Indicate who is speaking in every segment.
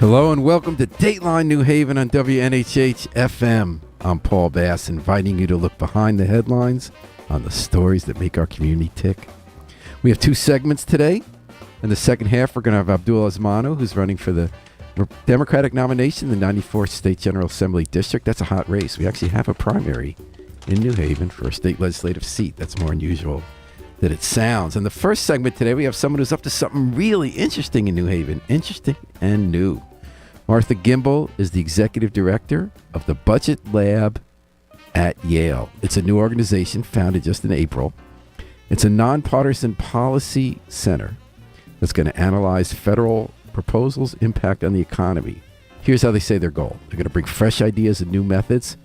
Speaker 1: Hello and welcome to Dateline New Haven on WNHH FM. I'm Paul Bass, inviting you to look behind the headlines on the stories that make our community tick. We have two segments today. In the second half, we're going to have Abdul Azmano, who's running for the Democratic nomination in the 94th State General Assembly District. That's a hot race. We actually have a primary in New Haven for a state legislative seat. That's more unusual than it sounds. In the first segment today, we have someone who's up to something really interesting in New Haven. Interesting and new. Martha Gimbel is the executive director of the Budget Lab at Yale. It's a new organization founded just in April. It's a nonpartisan policy center that's going to analyze federal proposals' impact on the economy. Here's how they say their goal. They're going to bring fresh ideas and new methods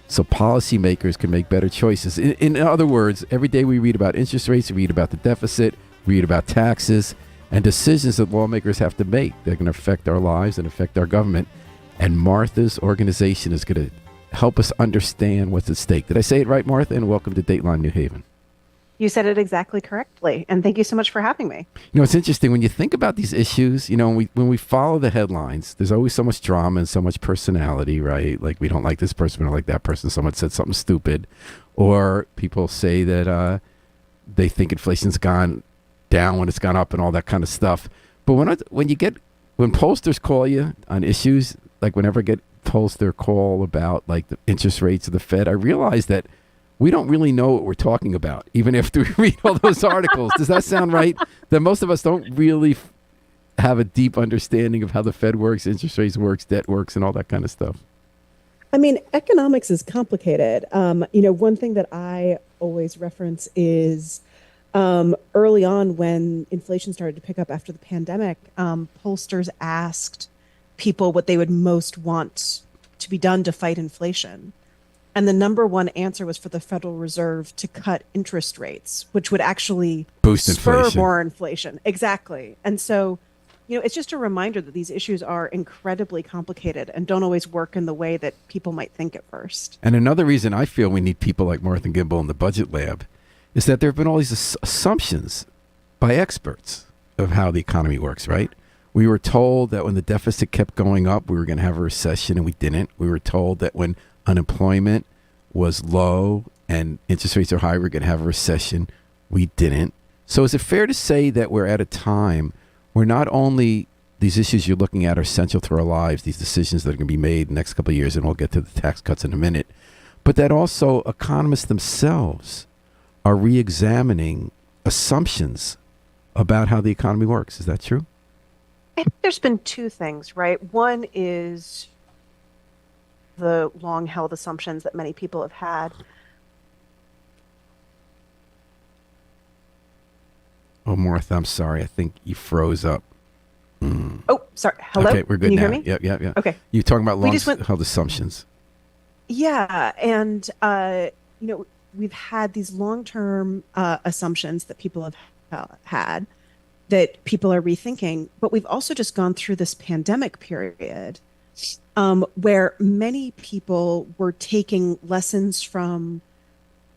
Speaker 1: so policymakers can make better choices. In other words, every day we read about interest rates, we read about the deficit, we read about taxes, and decisions that lawmakers have to make. They're going to affect our lives and affect our government. And Martha's organization is going to help us understand what's at stake. Did I say it right, Martha? And welcome to Dateline New Haven.
Speaker 2: You said it exactly correctly. And thank you so much for having me.
Speaker 1: You know, it's interesting when you think about these issues, you know, when we follow the headlines, there's always so much drama and so much personality, right? Like, we don't like this person, we don't like that person. Someone said something stupid. Or people say that they think inflation's gone down when it's gone up and all that kind of stuff. But when pollsters call you on issues, like whenever I get pollster call about like the interest rates of the Fed, I realize that we don't really know what we're talking about, even after we read all those articles. Does that sound right? That most of us don't really have a deep understanding of how the Fed works, interest rates works, debt works, and all that kind of stuff.
Speaker 3: I mean, economics is complicated. One thing that I always reference is early on when inflation started to pick up after the pandemic, pollsters asked people what they would most want to be done to fight inflation. And the number one answer was for the Federal Reserve to cut interest rates, which would actually
Speaker 1: boost
Speaker 3: spur
Speaker 1: inflation.
Speaker 3: more inflation. Exactly. And so, it's just a reminder that these issues are incredibly complicated and don't always work in the way that people might think at first.
Speaker 1: And another reason I feel we need people like Martha Gimbel in the Budget Lab is that there have been all these assumptions by experts of how the economy works, right? We were told that when the deficit kept going up, we were going to have a recession, and we didn't. We were told that when unemployment was low and interest rates are high, we're going to have a recession. We didn't. So is it fair to say that we're at a time where not only these issues you're looking at are central to our lives, these decisions that are going to be made in the next couple of years, and we'll get to the tax cuts in a minute, but that also economists themselves are re-examining assumptions about how the economy works. Is that true?
Speaker 2: I think there's been two things, right? One is the long-held assumptions that many people have had.
Speaker 1: Oh, Martha, I'm sorry. I think you froze up.
Speaker 2: Oh, sorry. Hello?
Speaker 1: Okay, we're good
Speaker 2: Can you
Speaker 1: now.
Speaker 2: hear me?
Speaker 1: Yeah.
Speaker 2: Okay.
Speaker 1: You're talking about long-held assumptions.
Speaker 2: Yeah, and, we've had these long-term assumptions that people have had that people are rethinking, but we've also just gone through this pandemic period where many people were taking lessons from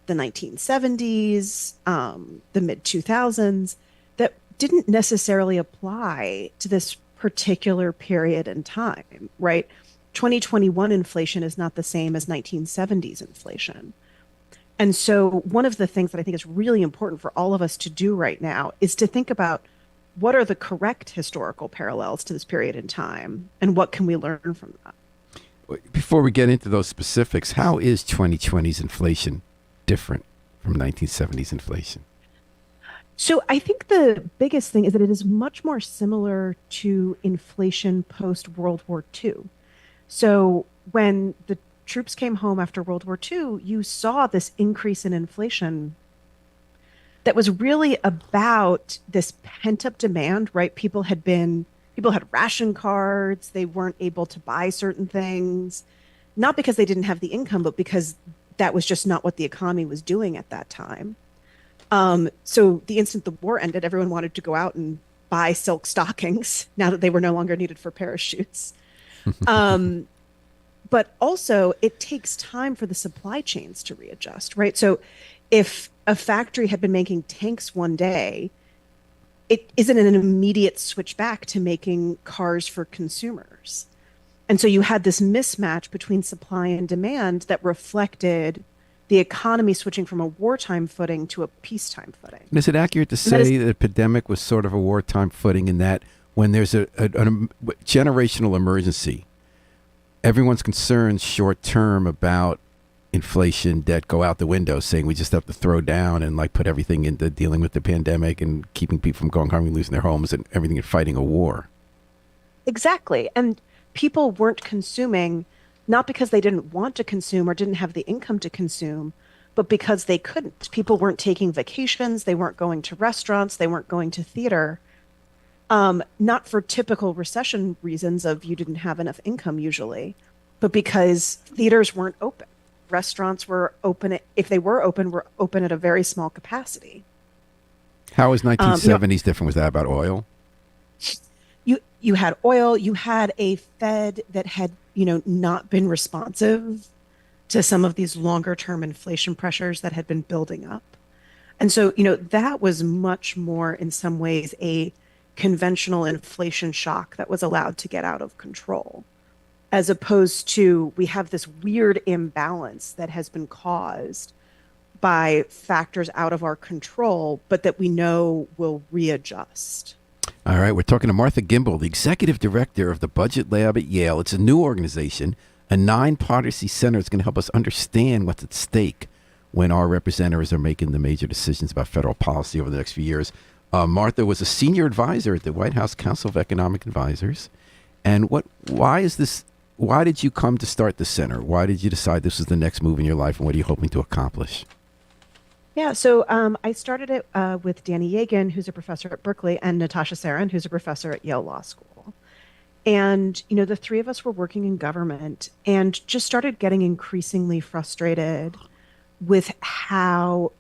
Speaker 2: the 1970s, the mid-2000s, that didn't necessarily apply to this particular period in time, right? 2021 inflation is not the same as 1970s inflation. And so one of the things that I think is really important for all of us to do right now is to think about what are the correct historical parallels to this period in time, and what can we learn from that?
Speaker 1: Before we get into those specifics, how is 2020's inflation different from 1970s inflation?
Speaker 2: So I think the biggest thing is that it is much more similar to inflation post-World War II. So when the troops came home after World War II, you saw this increase in inflation that was really about this pent-up demand, right? People had ration cards, they weren't able to buy certain things, not because they didn't have the income, but because that was just not what the economy was doing at that time. So the instant the war ended, everyone wanted to go out and buy silk stockings now that they were no longer needed for parachutes. But also it takes time for the supply chains to readjust, right? So if a factory had been making tanks one day, it isn't an immediate switch back to making cars for consumers. And so you had this mismatch between supply and demand that reflected the economy switching from a wartime footing to a peacetime footing.
Speaker 1: And is it accurate to say that the pandemic was sort of a wartime footing in that when there's a generational emergency, everyone's concerned short term about inflation, debt go out the window, saying we just have to throw down and like put everything into dealing with the pandemic and keeping people from going hungry, losing their homes and everything and fighting a war?
Speaker 2: Exactly. And people weren't consuming not because they didn't want to consume or didn't have the income to consume, but because they couldn't. People weren't taking vacations, they weren't going to restaurants, they weren't going to theater. Not for typical recession reasons of you didn't have enough income usually, but because theaters weren't open. Restaurants were open, if they were open at a very small capacity.
Speaker 1: How is 1970s different? Was that about oil?
Speaker 2: You had oil, you had a Fed that had, not been responsive to some of these longer term inflation pressures that had been building up. And so, that was much more in some ways a conventional inflation shock that was allowed to get out of control, as opposed to we have this weird imbalance that has been caused by factors out of our control, but that we know will readjust.
Speaker 1: All right, we're talking to Martha Gimbel, the executive director of the Budget Lab at Yale. It's a new organization, a nine-policy center. It's going to help us understand what's at stake when our representatives are making the major decisions about federal policy over the next few years. Martha was a senior advisor at the White House Council of Economic Advisors. And why did you come to start the center? Why did you decide this was the next move in your life, and what are you hoping to accomplish?
Speaker 2: Yeah, so I started it with Danny Yegan, who's a professor at Berkeley, and Natasha Sarin, who's a professor at Yale Law School. And, the three of us were working in government and just started getting increasingly frustrated with how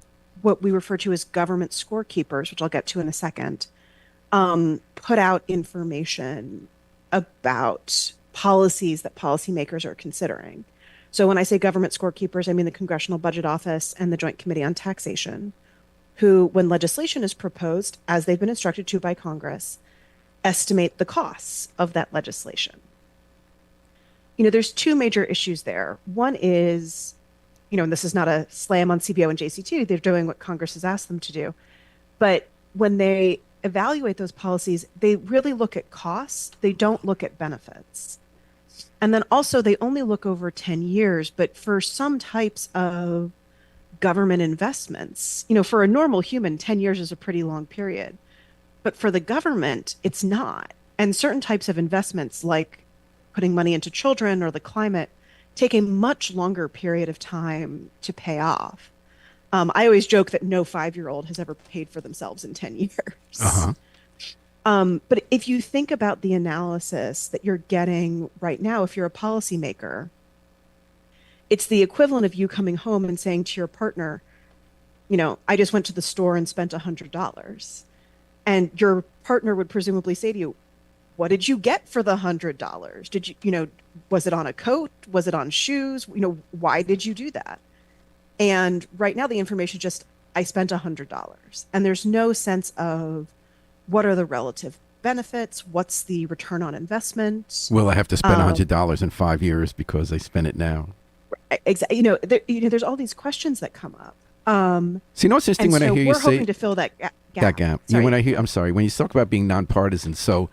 Speaker 2: what we refer to as government scorekeepers, which I'll get to in a second, put out information about policies that policymakers are considering. So when I say government scorekeepers, I mean the Congressional Budget Office and the Joint Committee on Taxation, who, when legislation is proposed, as they've been instructed to by Congress, estimate the costs of that legislation. There's two major issues there. One is, and this is not a slam on CBO and JCT, they're doing what Congress has asked them to do. But when they evaluate those policies, they really look at costs. They don't look at benefits. And then also they only look over 10 years, but for some types of government investments, for a normal human, 10 years is a pretty long period. But for the government, it's not. And certain types of investments, like putting money into children or the climate, take a much longer period of time to pay off. I always joke that no 5-year-old has ever paid for themselves in 10 years.
Speaker 1: Uh-huh.
Speaker 2: But if you think about the analysis that you're getting right now, if you're a policymaker, it's the equivalent of you coming home and saying to your partner, I just went to the store and spent $100. And your partner would presumably say to you, what did you get for the $100? Did you, was it on a coat? Was it on shoes? Why did you do that? And right now the information just, I spent $100. And there's no sense of what are the relative benefits? What's the return on investment?
Speaker 1: Will I have to spend $100 in 5 years because I spent it now?
Speaker 2: Exactly. There's all these questions that come up.
Speaker 1: See, what's interesting when I hear you say...
Speaker 2: we're hoping to fill that gap.
Speaker 1: That gap. When you talk about being nonpartisan, so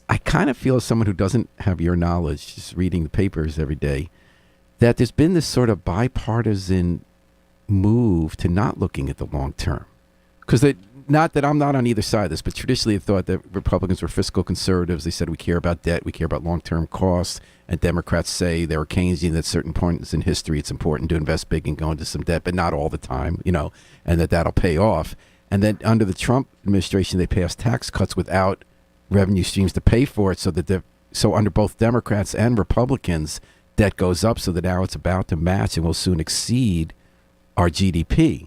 Speaker 1: I kind of feel as someone who doesn't have your knowledge, just reading the papers every day, that there's been this sort of bipartisan move to not looking at the long term. Because not that I'm not on either side of this, but traditionally I thought that Republicans were fiscal conservatives. They said we care about debt, we care about long-term costs, and Democrats say they were Keynesian at certain points in history. It's important to invest big and go into some debt, but not all the time, and that'll pay off. And then under the Trump administration, they passed tax cuts without revenue streams to pay for it, so under both Democrats and Republicans, debt goes up, so that now it's about to match and will soon exceed our GDP.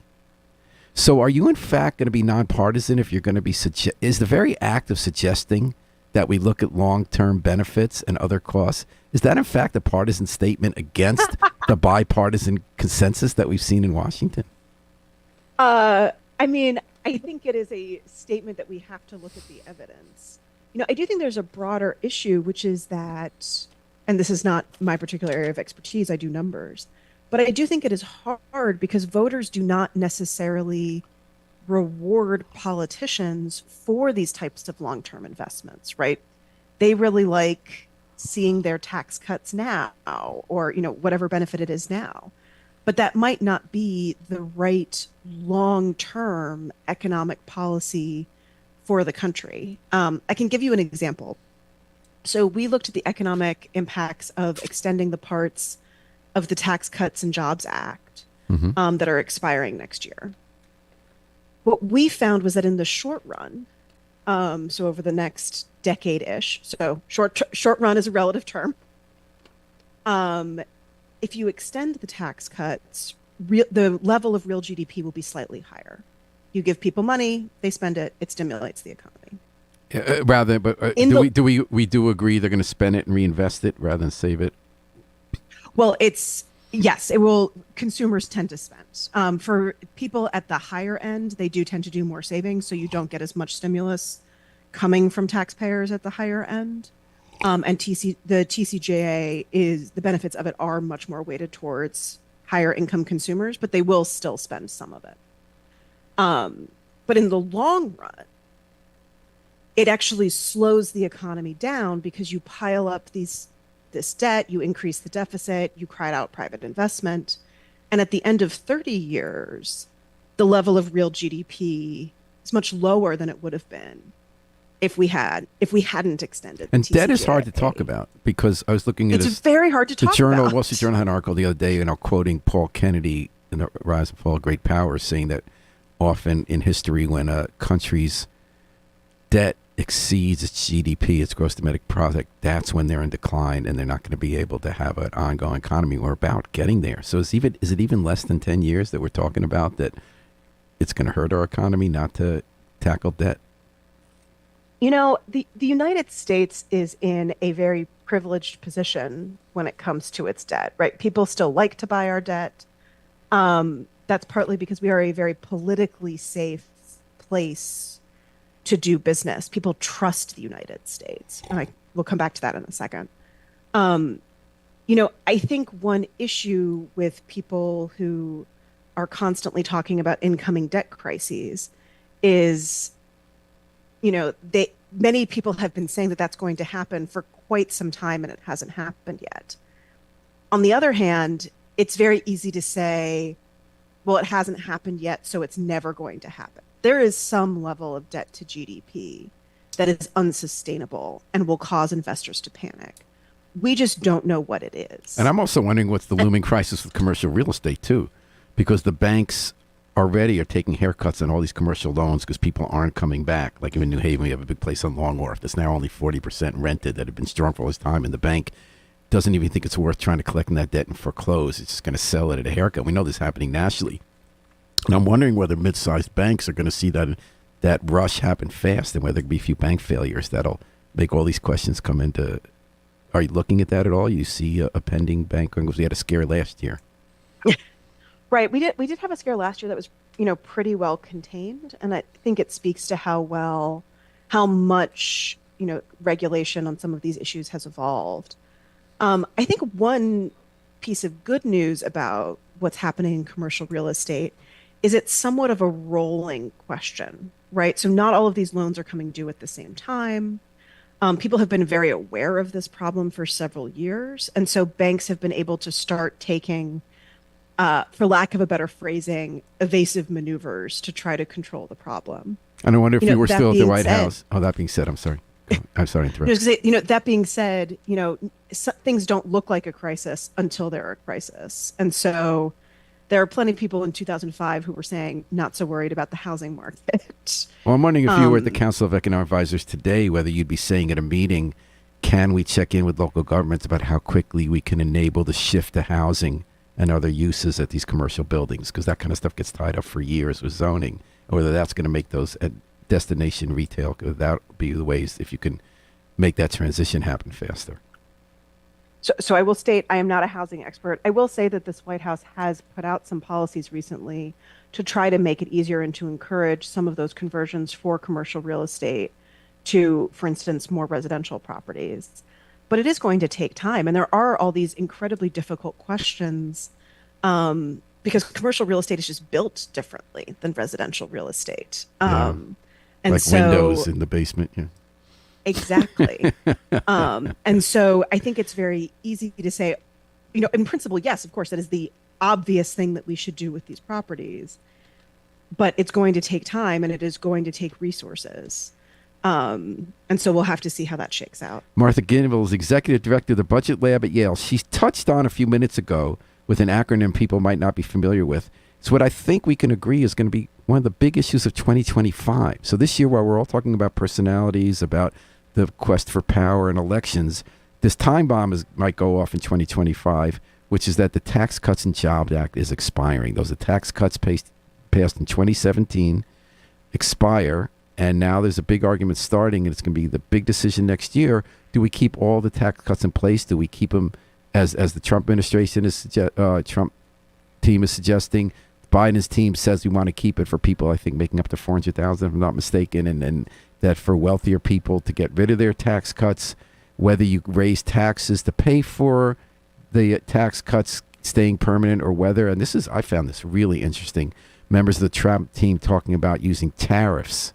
Speaker 1: So are you in fact going to be nonpartisan if you're going to be is the very act of suggesting that we look at long-term benefits and other costs, is that in fact a partisan statement against the bipartisan consensus that we've seen in Washington?
Speaker 2: I think it is a statement that we have to look at the evidence. I do think there's a broader issue, which is that, and this is not my particular area of expertise, I do numbers, but I do think it is hard because voters do not necessarily reward politicians for these types of long-term investments, right? They really like seeing their tax cuts now or, whatever benefit it is now. But that might not be the right long-term economic policy for the country. I can give you an example. So we looked at the economic impacts of extending the parts of the Tax Cuts and Jobs Act that are expiring next year. What we found was that in the short run, so over the next decade-ish, so short run is a relative term. If you extend the tax cuts, the level of real GDP will be slightly higher. You give people money, they spend it, it stimulates the economy.
Speaker 1: We do agree they're going to spend it and reinvest it rather than save it?
Speaker 2: Well, yes, it will. Consumers tend to spend. For people at the higher end, they do tend to do more savings, so you don't get as much stimulus coming from taxpayers at the higher end. And the TCJA the benefits of it are much more weighted towards higher income consumers, but they will still spend some of it. But in the long run, it actually slows the economy down because you pile up this debt, you increase the deficit, you crowd out private investment. And at the end of 30 years, the level of real GDP is much lower than it would have been if we hadn't extended.
Speaker 1: And debt is hard to talk about because I was looking at
Speaker 2: it's very hard to talk about.
Speaker 1: Wall Street Journal had an article the other day, quoting Paul Kennedy in The Rise and Fall of Great Powers, saying that often in history, when a country's debt exceeds its GDP, its gross domestic product, that's when they're in decline and they're not going to be able to have an ongoing economy. We're about getting there. So is it even less than 10 years that we're talking about that it's going to hurt our economy not to tackle debt?
Speaker 2: The United States is in a very privileged position when it comes to its debt, right? People still like to buy our debt. That's partly because we are a very politically safe place to do business. People trust the United States. And we'll come back to that in a second. I think one issue with people who are constantly talking about incoming debt crises is, many people have been saying that that's going to happen for quite some time and it hasn't happened yet. On the other hand, it's very easy to say, well, it hasn't happened yet, so it's never going to happen. There is some level of debt to GDP that is unsustainable and will cause investors to panic. We just don't know what it is.
Speaker 1: And I'm also wondering what's the looming crisis with commercial real estate, too, because the banks already are taking haircuts on all these commercial loans because people aren't coming back. Like in New Haven, we have a big place on Long Wharf that's now only 40% rented that had been strong for all this time, and the bank doesn't even think it's worth trying to collect that debt and foreclose. It's just going to sell it at a haircut. We know this is happening nationally. And I'm wondering whether mid-sized banks are going to see that rush happen fast and whether there could be a few bank failures that'll make all these questions come into. Are you looking at that at all? You see a pending bank? Because we had a scare last year.
Speaker 2: Right. We did have a scare last year that was, pretty well contained. And I think it speaks to how much, regulation on some of these issues has evolved. I think one piece of good news about what's happening in commercial real estate is it's somewhat of a rolling question, right? So not all of these loans are coming due at the same time. People have been very aware of this problem for several years. And so banks have been able to start taking, for lack of a better phrasing, evasive maneuvers to try to control the problem.
Speaker 1: And I wonder if you were still at the White House. Oh, that being said, I'm sorry. I'm sorry to interrupt.
Speaker 2: That being said, things don't look like a crisis until they're a crisis. And so there are plenty of people in 2005 who were saying not so worried about the housing market.
Speaker 1: Well, I'm wondering if you were at the Council of Economic Advisors today, whether you'd be saying at a meeting, can we check in with local governments about how quickly we can enable the shift to housing and other uses at these commercial buildings? Because that kind of stuff gets tied up for years with zoning, or whether that's going to make those destination retail, that would be the ways if you can make that transition happen faster.
Speaker 2: So I will state I am not a housing expert. I will say that this White House has put out some policies recently to try to make it easier and to encourage some of those conversions for commercial real estate to, for instance, more residential properties. But it is going to take time. And there are all these incredibly difficult questions because commercial real estate is just built differently than residential real estate.
Speaker 1: Yeah.
Speaker 2: And
Speaker 1: Like
Speaker 2: so,
Speaker 1: windows in the basement. Yeah.
Speaker 2: exactly. And so I think it's very easy to say, in principle, yes, of course, that is the obvious thing that we should do with these properties. But it's going to take time and it is going to take resources. And so we'll have to see how that shakes out.
Speaker 1: Martha Gimbel is executive director of the Budget Lab at Yale. She's touched on a few minutes ago with an acronym people might not be familiar with. It's what I think we can agree is going to be one of the big issues of 2025. So this year, while we're all talking about personalities, about the quest for power and elections, this time bomb might go off in 2025, which is that the Tax Cuts and Jobs Act is expiring. Those are tax cuts passed in 2017, expire, and now there's a big argument starting, and it's going to be the big decision next year. Do we keep all the tax cuts in place? Do we keep them as the Trump administration Trump team is suggesting? Biden's team says we want to keep it for people, I think, making up to $400,000, if I'm not mistaken, and that for wealthier people to get rid of their tax cuts, whether you raise taxes to pay for the tax cuts staying permanent or whether, and I found this really interesting, members of the Trump team talking about using tariffs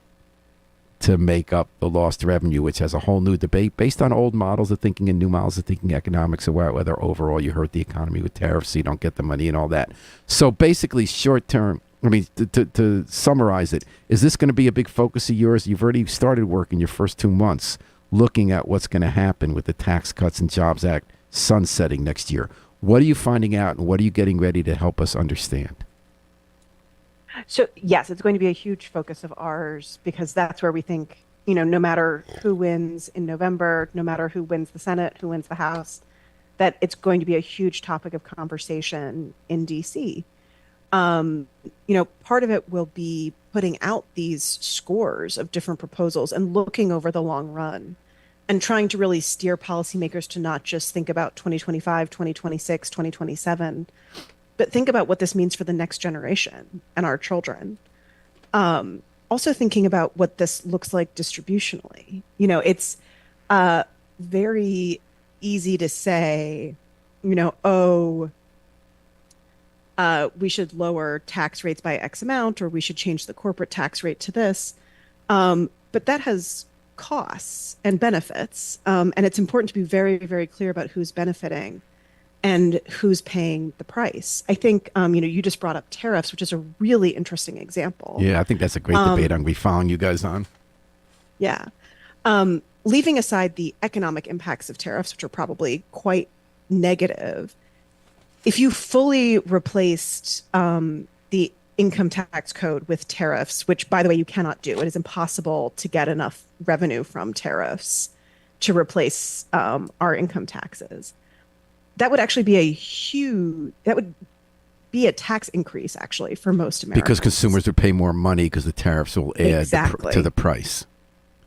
Speaker 1: to make up the lost revenue, which has a whole new debate based on old models of thinking and new models of thinking economics about whether overall you hurt the economy with tariffs so you don't get the money and all that. So basically short term, to summarize it, is this going to be a big focus of yours? You've already started work in your first 2 months looking at what's going to happen with the Tax Cuts and Jobs Act sunsetting next year. What are you finding out and what are you getting ready to help us understand?
Speaker 2: So yes, it's going to be a huge focus of ours because that's where we think, no matter who wins in November, no matter who wins the Senate, who wins the House, that it's going to be a huge topic of conversation in DC. Part of it will be putting out these scores of different proposals and looking over the long run and trying to really steer policymakers to not just think about 2025, 2026, 2027, but think about what this means for the next generation and our children. Also thinking about what this looks like distributionally. It's very easy to say, we should lower tax rates by X amount, or we should change the corporate tax rate to this. But that has costs and benefits. And it's important to be very, very clear about who's benefiting and who's paying the price. I think, you just brought up tariffs, which is a really interesting example.
Speaker 1: Yeah, I think that's a great debate I'm going to be following you guys on.
Speaker 2: Yeah. Leaving aside the economic impacts of tariffs, which are probably quite negative, if you fully replaced the income tax code with tariffs, which, by the way, you cannot do, it is impossible to get enough revenue from tariffs to replace our income taxes. That would actually be a tax increase, actually, for most Americans.
Speaker 1: Because consumers would pay more money because the tariffs will add to the price.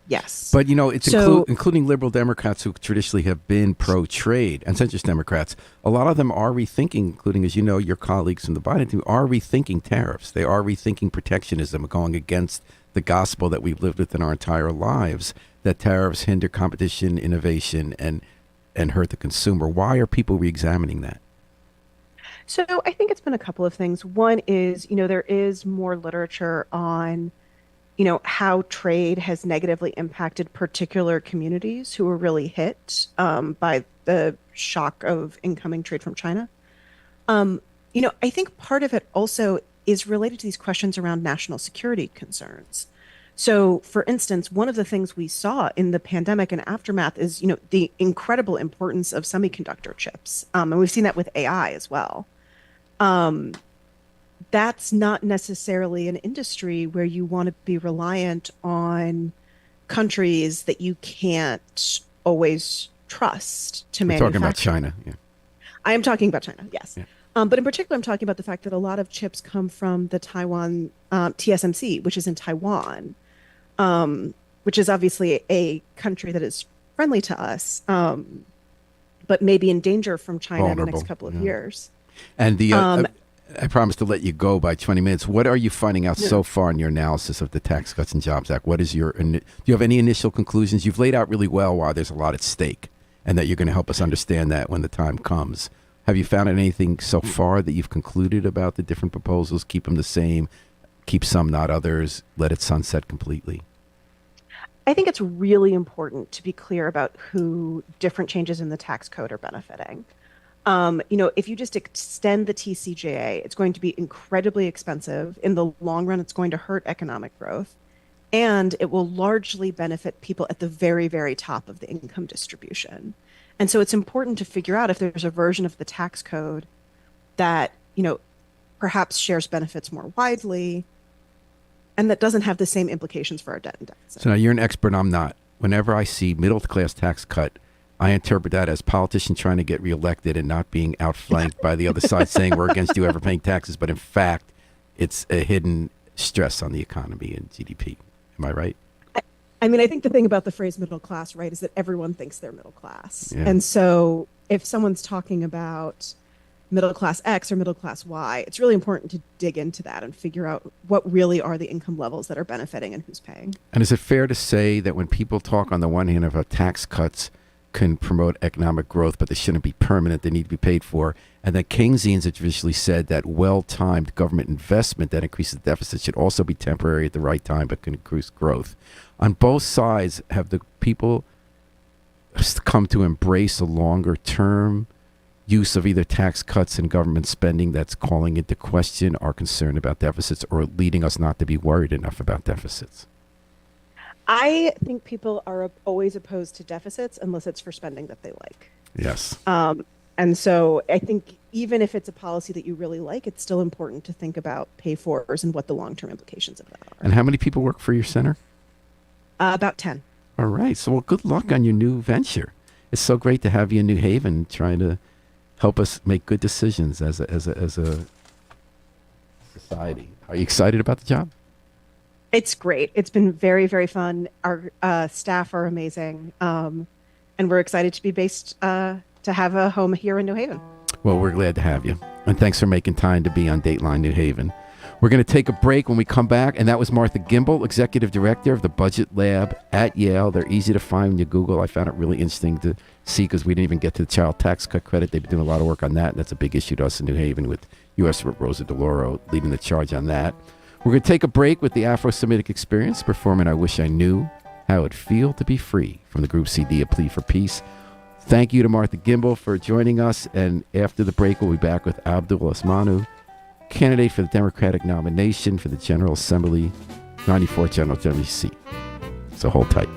Speaker 2: Yes.
Speaker 1: But, it's including liberal Democrats who traditionally have been pro-trade and centrist Democrats. A lot of them are rethinking, including, as you know, your colleagues from the Biden team, are rethinking tariffs. They are rethinking protectionism, going against the gospel that we've lived with in our entire lives, that tariffs hinder competition, innovation, and hurt the consumer. Why are people re-examining that?
Speaker 2: So I think it's been a couple of things. One is, there is more literature on, how trade has negatively impacted particular communities who were really hit by the shock of incoming trade from China. I think part of it also is related to these questions around national security concerns. So, for instance, one of the things we saw in the pandemic and aftermath is, the incredible importance of semiconductor chips. And we've seen that with AI as well. That's not necessarily an industry where you want to be reliant on countries that you can't always trust to manufacture.
Speaker 1: Talking about China. Yeah.
Speaker 2: I am talking about China, yes.
Speaker 1: Yeah.
Speaker 2: But in particular, I'm talking about the fact that a lot of chips come from the Taiwan TSMC, which is in Taiwan, which is obviously a country that is friendly to us, but may be in danger from China in the next couple of years.
Speaker 1: And the I promise to let you go by 20 minutes. What are you finding out so far in your analysis of the Tax Cuts and Jobs Act? What is do you have any initial conclusions? You've laid out really well why there's a lot at stake and that you're going to help us understand that when the time comes. Have you found anything so far that you've concluded about the different proposals? Keep them the same, keep some, not others, let it sunset completely?
Speaker 2: I think it's really important to be clear about who different changes in the tax code are benefiting. If you just extend the TCJA, it's going to be incredibly expensive. In the long run, it's going to hurt economic growth, and it will largely benefit people at the very, very top of the income distribution. And so it's important to figure out if there's a version of the tax code that, perhaps shares benefits more widely and that doesn't have the same implications for our debt and deficit.
Speaker 1: So now you're an expert, I'm not. Whenever I see middle-class tax cut, I interpret that as politicians trying to get reelected and not being outflanked by the other side saying we're against you ever paying taxes. But in fact, it's a hidden stress on the economy and GDP. Am I right?
Speaker 3: I mean, I think the thing about the phrase middle class, right, is that everyone thinks they're middle class.
Speaker 1: Yeah.
Speaker 3: And so if someone's talking about middle class X or middle class Y, it's really important to dig into that and figure out what really are the income levels that are benefiting and who's paying.
Speaker 1: And is it fair to say that when people talk on the one hand about tax cuts can promote economic growth, but they shouldn't be permanent, they need to be paid for, and that Keynesians have traditionally said that well-timed government investment that increases the deficit should also be temporary at the right time but can increase growth? On both sides, have the people come to embrace a longer-term use of either tax cuts and government spending that's calling into question our concern about deficits or leading us not to be worried enough about deficits?
Speaker 3: I think people are always opposed to deficits unless it's for spending that they like.
Speaker 1: Yes.
Speaker 3: And so I think even if it's a policy that you really like, it's still important to think about pay-fors and what the long-term implications of that are.
Speaker 1: And how many people work for your center?
Speaker 3: About 10.
Speaker 1: All right. So, well, good luck on your new venture. It's so great to have you in New Haven trying to help us make good decisions as a society. Are you excited about the job?
Speaker 2: It's great. It's been very, very fun. Our staff are amazing. And we're excited to be based, to have a home here in New Haven.
Speaker 1: Well, we're glad to have you. And thanks for making time to be on Dateline New Haven. We're going to take a break when we come back. And that was Martha Gimbel, Executive Director of the Budget Lab at Yale. They're easy to find when you Google. I found it really interesting to see because we didn't even get to the child tax cut credit. They've been doing a lot of work on that. And that's a big issue to us in New Haven with U.S. Rosa DeLauro leading the charge on that. We're going to take a break with the Afro-Semitic Experience performing I Wish I Knew How It'd Feel to Be Free from the group CD A Plea for Peace. Thank you to Martha Gimbel for joining us. And after the break, we'll be back with Abdul Osmanu, candidate for the Democratic nomination for the General Assembly, 94th General Assembly seat. So hold tight.